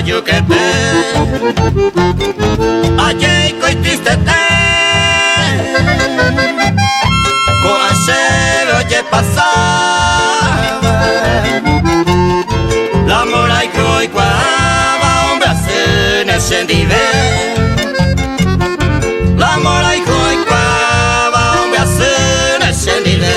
yuquete, ayer coitistete, coacero ye pasaba, la mora y coi cuava, hombre hace nescendive, la mora y coi cuava, hombre hace nescendive.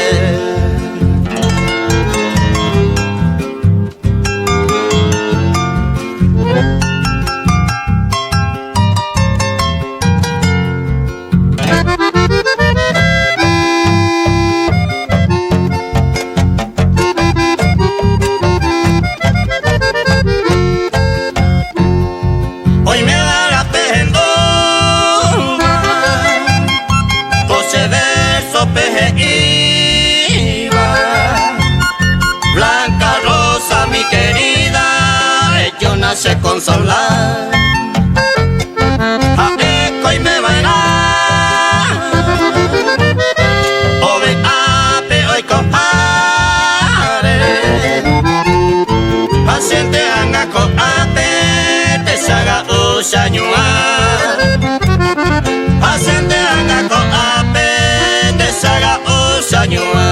Se consolar a eco y me bailar o ve a peo y compare paciente anga coate te saga usañua paciente anga coate te saga usañua.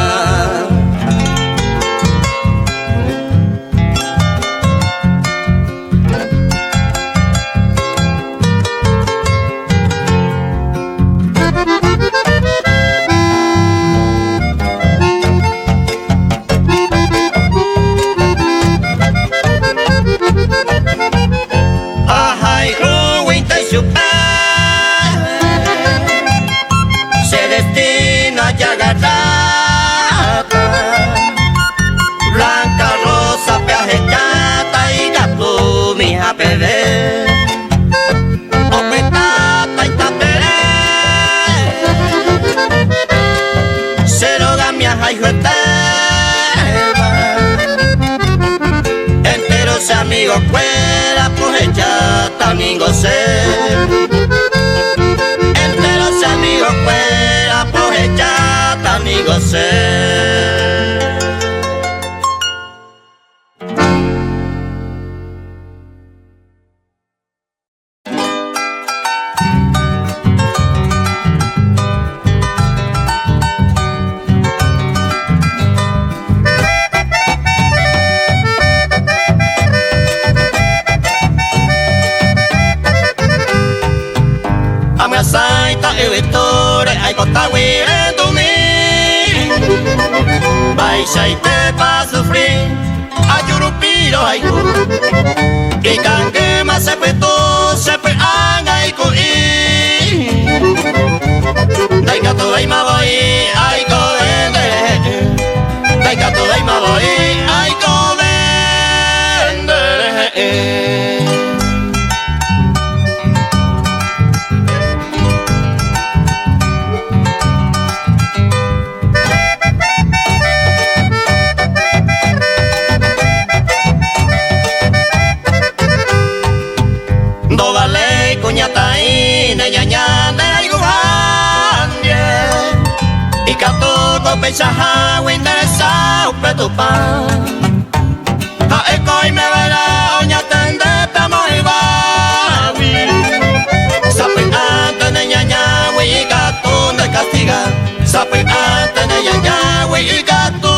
Se destina ya garrata, blanca rosa peajechata y gato mi bebé, opetata y tapere, se roga mi ajajueteba, enteros amigos cuela pojechata ningo se. Amigos fuera aprovechata ni gocé. Saita e vettore ai cottawi e tu mi vai saite pa sufrir ayurupiro ai ku e kange ma sepeto sepe anga i ku i dai gato dai ma voi ai ko vende dai gato dai ma voi ai ko vende. Pensaha winteresa upetupa ha ekoi me vera onya tende tamo ibawi sape ante ne nyanya wi gato de castiga sape ante ne nyanya wi gato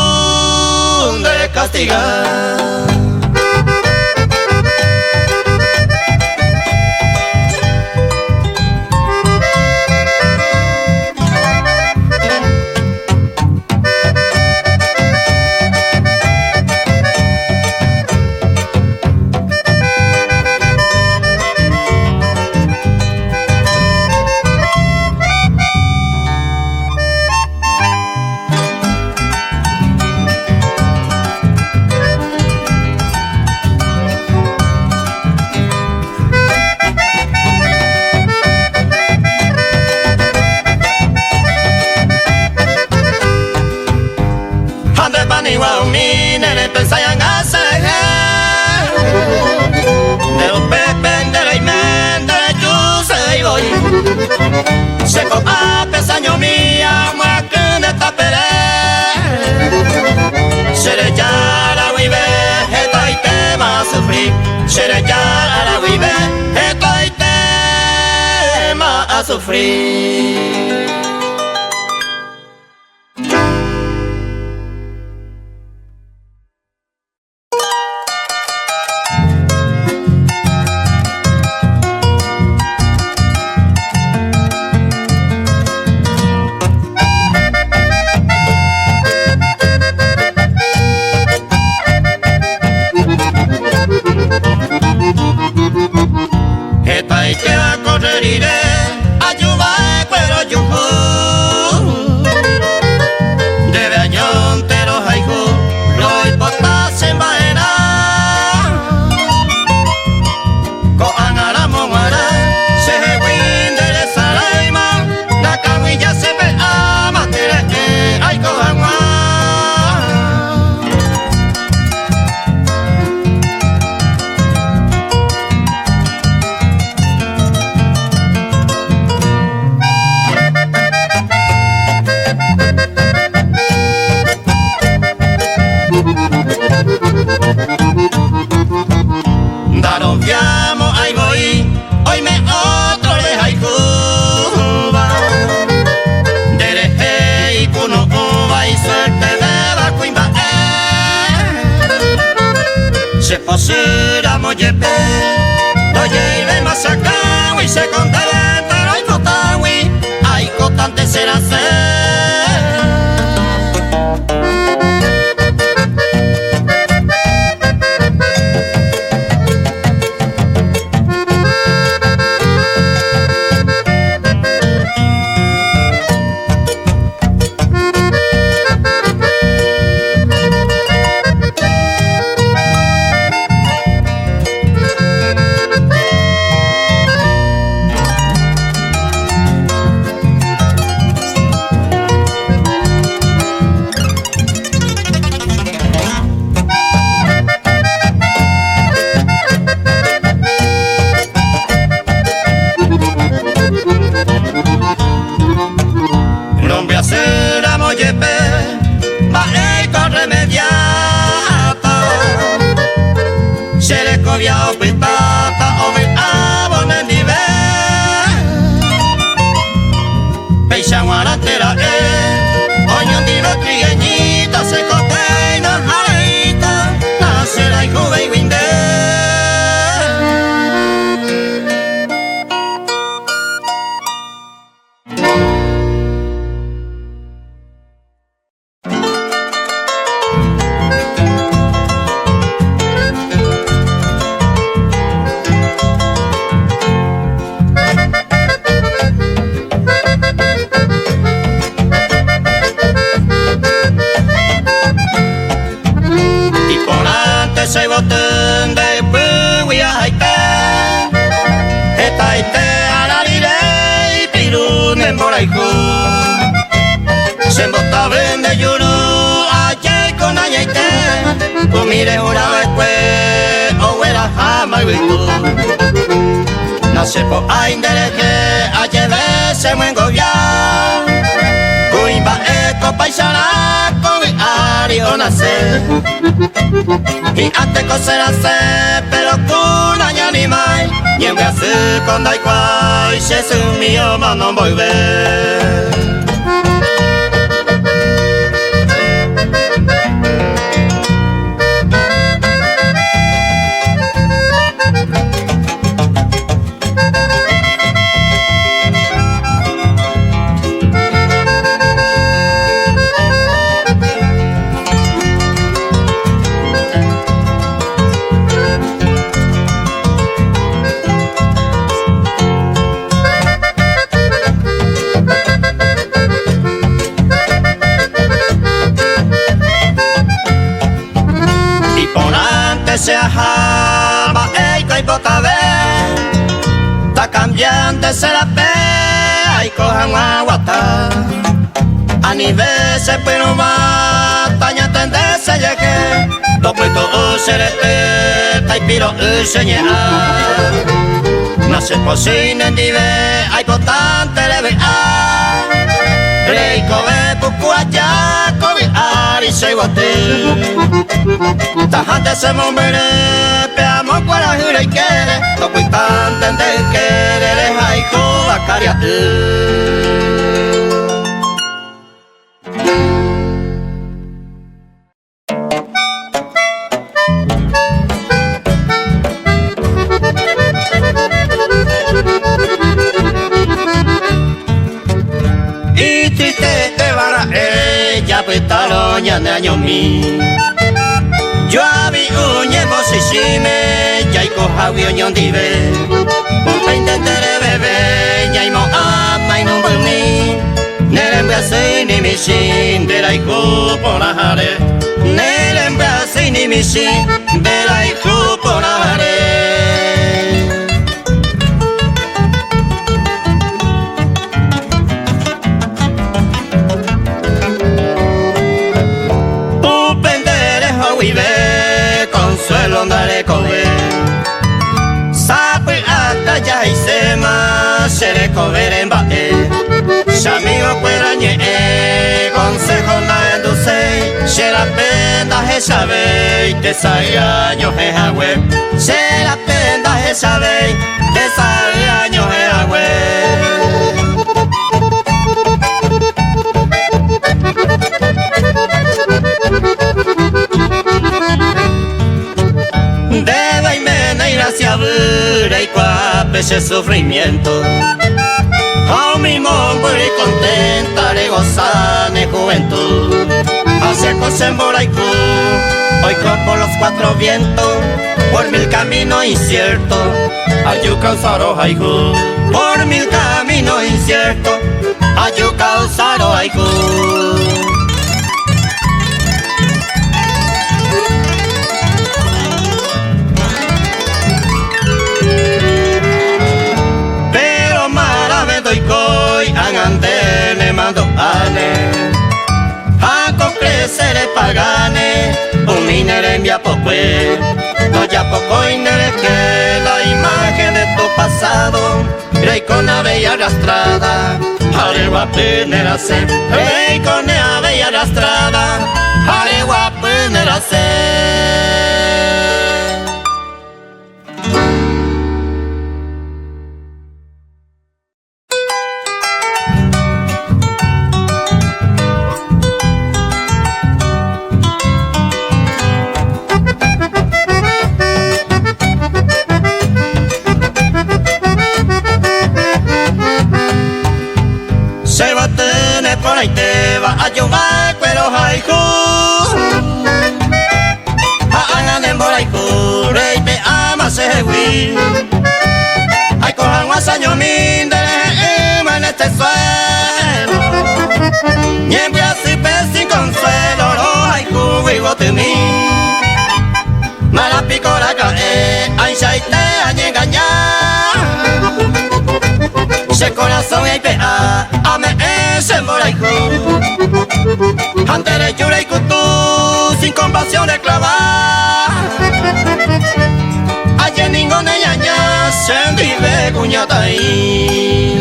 de castiga. Seco a pesaño mía, macana tapere. Seré ya la vive, eta y te va a sufrir. Seré ya sufrir. Y antes coser hacer, pero con año ni mai. Y en vez de con dai quai, se su mio ma non vuoi ver. Se ajaba el cuerpo cabez, ta cambiante se la ve, ay cojan aguata. A nivel se pero va, taña tende se llegue, dopo todo se le tai piro señala. No se cocina en dive, hay potente le ve a. Rey cobe puku allá, cobe ari se guate. Tajante se mombere, peamo cuara jure y quere, tocuitante de querer, haiku bakaria. Y triste te vara ella, petaloña de año mi. Yo había uñe bosishime, ya y coja uñón dive. Un peinte tere bebé, ya y mo ama y no bulmi. Nerembe así ni mi shin, de la hijo por la jare. Nerembe así ni mi shin, de la hijo por la jare. Consuelo andare coge Sape hasta ya y sema Sere cover en bae Shamigo cuerañe Consejo na enduse Shera penda je sabe Te años je agüe Shera penda je sabe Te años je agüe Debe y mena y gracia y cuape ese sufrimiento. A mi mombo y contenta le gozan de juventud. Hace cosa en Boraicu, hoy por los cuatro vientos, por mil caminos inciertos, ayuca usaro haiku. Por mil caminos inciertos, ayuca usaro haiku. Angandene mando ane Ako cresere pagane Uminere envia poque No ya poco inere que la imagen de tu pasado Rey con ave y arrastrada Aregua penera se Rey con ave y arrastrada Aregua penera se y te va a llevar pero haiku hagan en boraiku rey te ama sehui hay cojan guasaño min de en este suelo niembre así pez sin consuelo lo haiku vivo de mí mala picora cae ay shaite a engañar se corazón y pea ame ese moraiku Antere yure y kutu sin compasión de clavar Ayer ninguna ñaña se vive cuñata ahí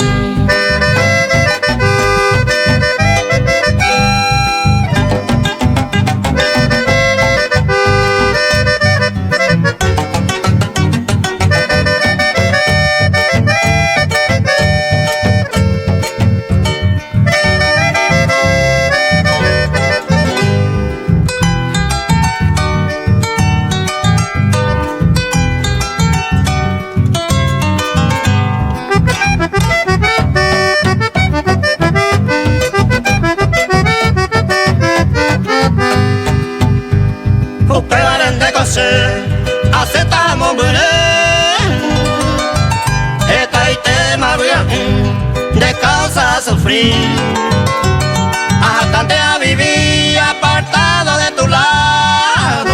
aceptamos esta y tema de causa sufrir hasta a vivir apartado de tu lado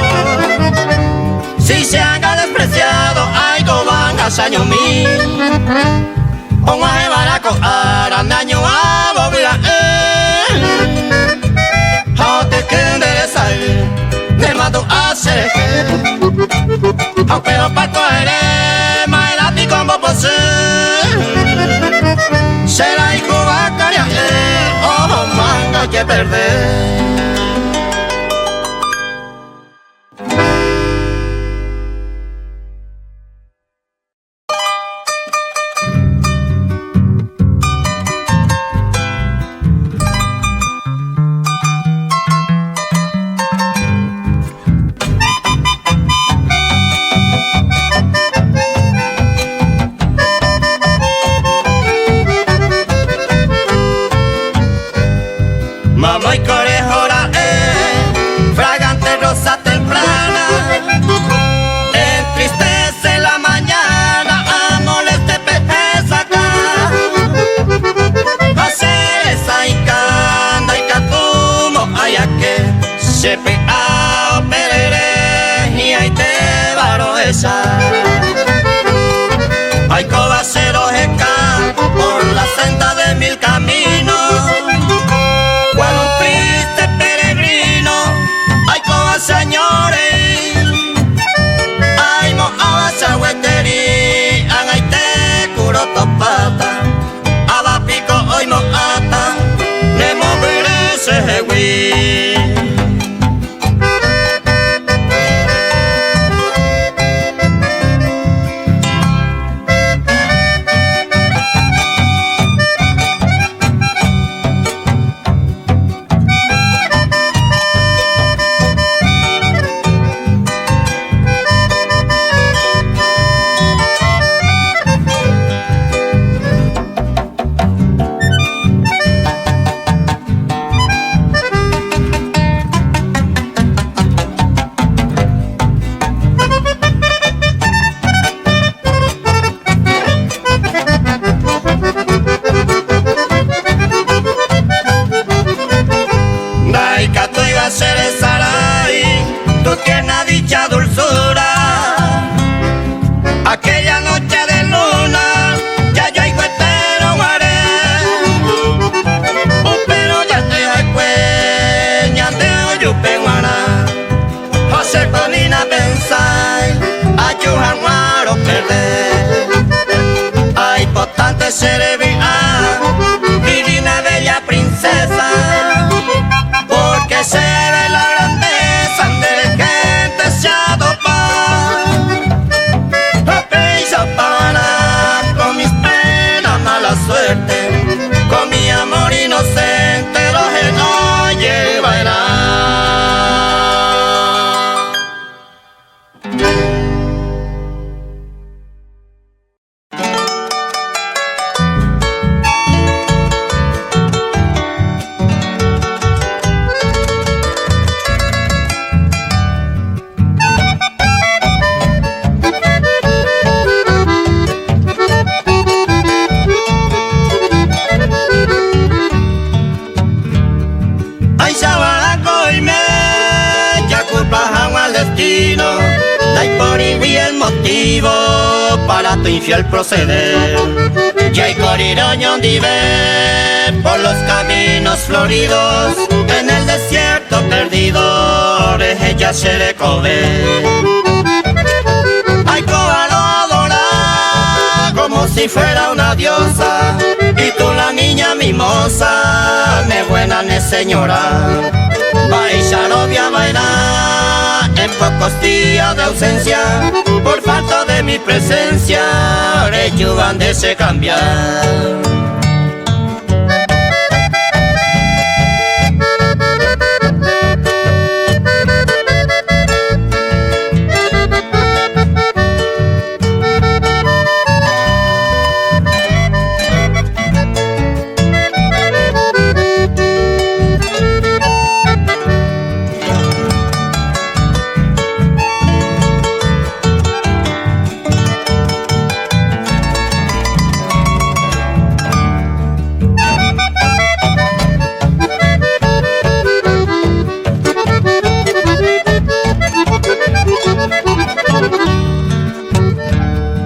si se haga despreciado ay go van a saño mi o a baraco aran daño a bobira how te enderezar me mando a hacer pero para coger maelati como posee será y cuba caria oh manga que perder sepe a perere y ahí te varo esa. Hay cobaceros esca por la senda de mil caminos. Cuando un triste peregrino, hay cobas señores. Hay moabasa hueteri, ahí te curo topata. Abapico hoy moata, ne moveré se hewi. Tu tierna dicha dulzura, aquella noche de luna, ya yo hay cuetero guaré. Pero ya te hay cueña de oyupe guará. José Tonina pensai, ayujan guaro perder. Ay, potante serevía, divina bella princesa, porque se ve la grandeza de gente se adopa. Apeisa para con mis penas mala suerte, con mi amor inocente lo que no llevará. Dai por y el motivo para tu infiel proceder. Ya hay coriroño vive por los caminos floridos, en el desierto perdido, ella se le cobe. Ay, cobalo adora como si fuera una diosa, y tú la niña mimosa, ne buena ne señora. Baila novia bailar en pocos días de ausencia, por falta de mi presencia, reyuvan de se cambiar.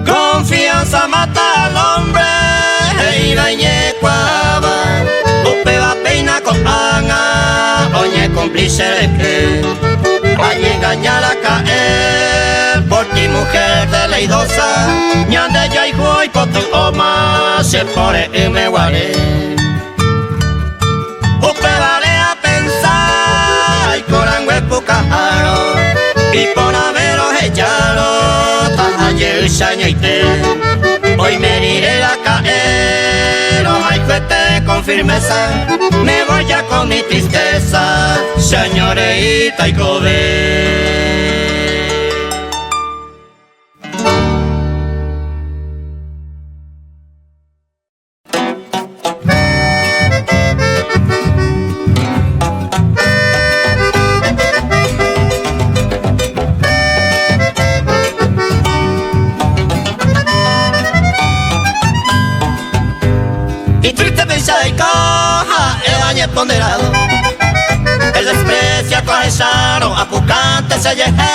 Confianza mata al hombre y dañe cuava, upe va peina con anga, oñe cómplice de que añe engañar a caer por ti mujer de leidosa, ñande ya y voy por tu oma, se pone y me guaré. Upe vale a pensar y corangue pucajaro y por haber ojellado tajaye usañaite. Hoy me iré a caer, ay cuete con firmeza, me voy ya con mi tristeza, señorita y cobe. Y triste pensar y coja el daño ponderado, el desprecio cohesaron a pucante se yeje.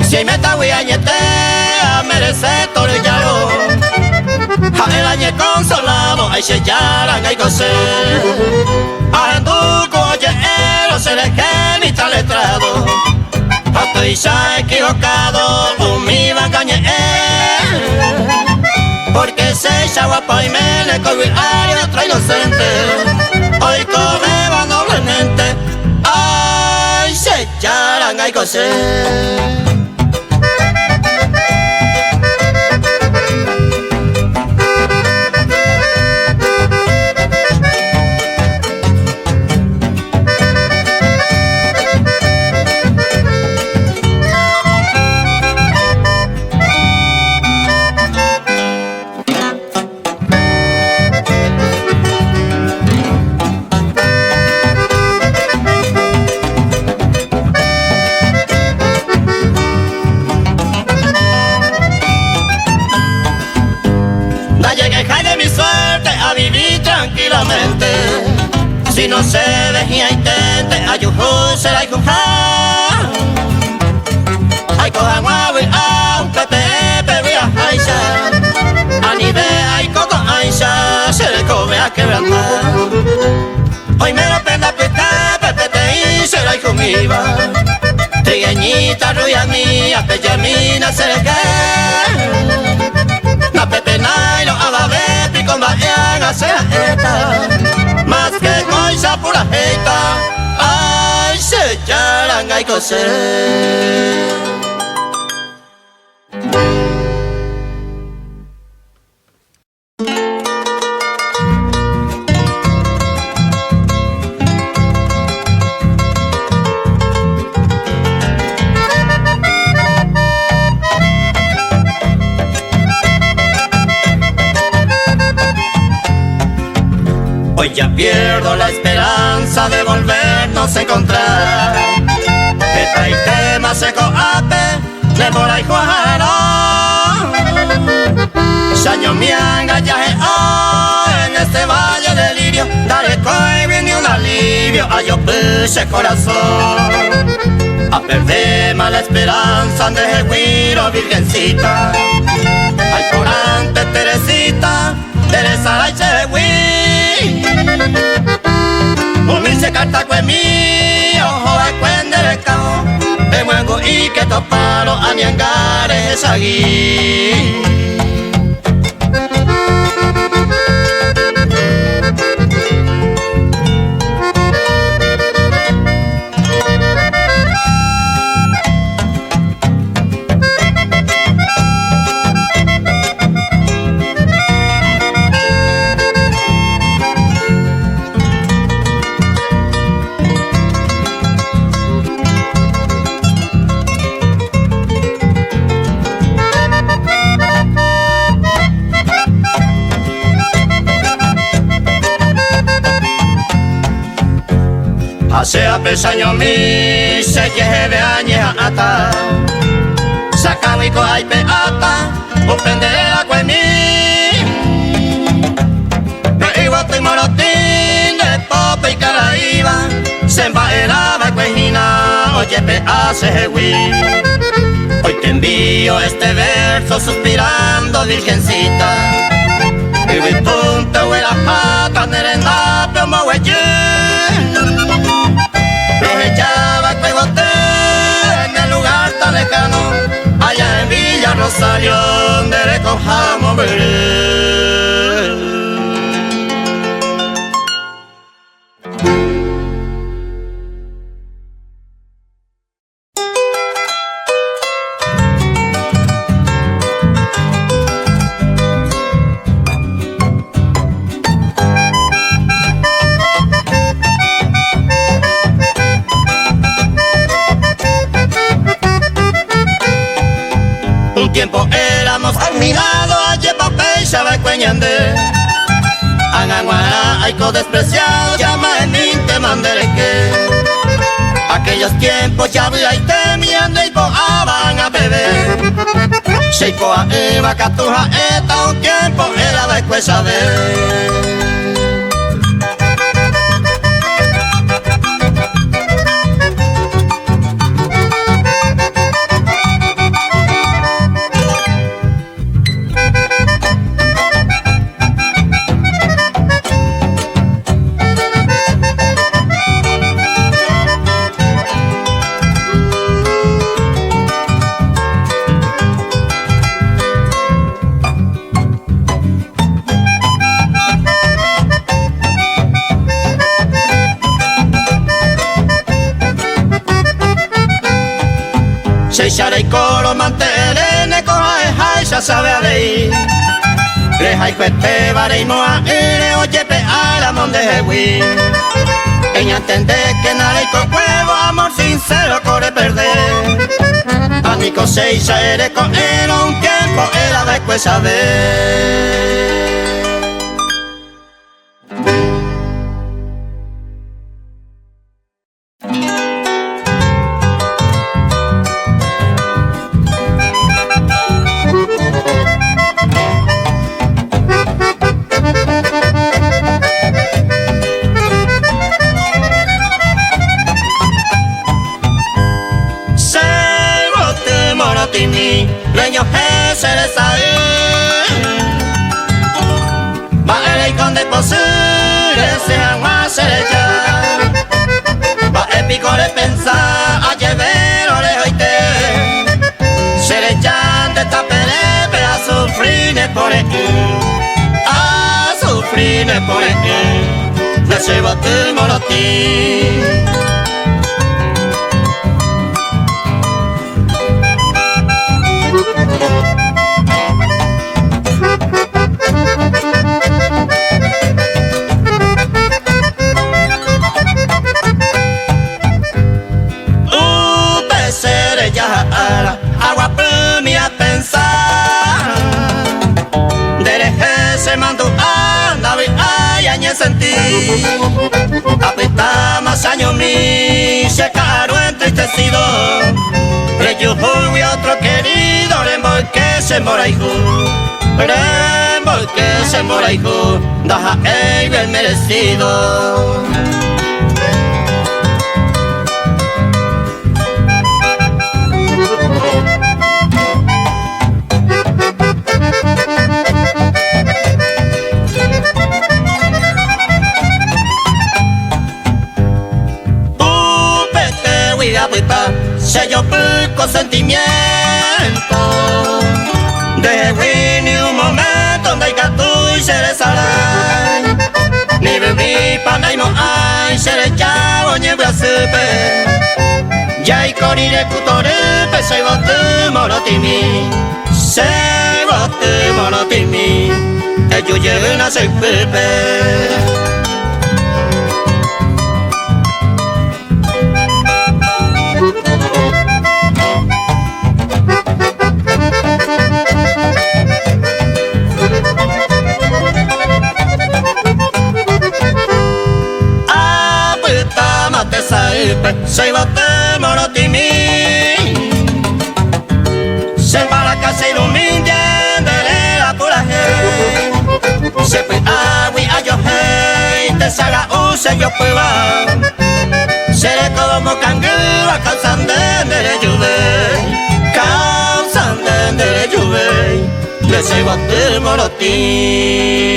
Si me está guiañete a merece torillaro. A el año consolado ay se yaran ay gocé. A enduco oye se le genita letrado. Estoy ya equivocado, mi bangañe. Porque se guapo y me le cogió a otro inocente. Hoy come va noblemente. Ay, se yaran ay gocé. Si no se dejía intente, ayujo será y juja. Ay coja guavi a un pepe pebia aisha. A nivel ay coco aisha se le come a quebrantar. Hoy me lo prenda pita pepe te y será y jumiva. Trigueñita ruya mía, pellamina se le que. Na pepe nailo a la vez pico mañan a ser esta. Más que coisa pura jeita, ay se yaran ay coser. Hoy ya pierdo la esperanza de volvernos a encontrar. Eta y tema seco ape, le mora y juajaro. Saño mianga ya en este valle de lirio. Daré coi viene un alivio a yo puse corazón. A perder mala esperanza de Jehuiro virgencita. Ay por ante Teresita, Teresa la Jehuí. Unirse carta cue mi ojo a cuendere cao. De muengo y que toparo a niangare es agui. Hace apesaño mi se lleve añeja ata. Sacabico hay peata, o prendere la cuemi. Me iba a morotín de pope y caraíba. Se embaeraba cuejina, oye pe hace jehuí. Hoy te envío este verso suspirando virgencita. Y vi punta huela jata, nerenda plomo huellín. Echaba que boté en el lugar tan lejano, allá en Villa Rosario, donde recojamos ver. Un tiempo éramos admirados, ayer papel sabe cueñande. Anganguara, aiko despreciado, llama en inte mandereque. Aquellos tiempos ya había y temiendo y poaban a beber. Sheipoa eva catuja eta, un tiempo era después saber. Seixarei coro mantelene koha ehai sa sabe alei Rehai kwete barei moa ire oyepe ala monde hewi Ella entende que nada y con huevo amor sincero corre perder Amico seixa ere con él un tiempo era después saber Leño se les va el con de posure se ama se le ya va épico de pensar a llevar orejoite se le ya de tapere a sufrir por le llevo tu morotín agua plumi a pensar Dereje se mandó anda ay añe sentí apesta más años mi se caro entristecido Reyuhu y otro querido Remol que se mora hijo Remol que se mora hijo Daja el bien merecido sello con sentimiento de Winnie un momento donde hay gato y se les hará ni bebí pana y no hay se les chavo ni voy a supe ya hay corire cutore se bote morotimi se bote morotimi ellos llegan a ser pepe se bote morotimi se para casa y lo mindien de la pura gente se fue agui a yo hey te saga use yo pueba se le como cangura causan de lluvia le se bote morotimi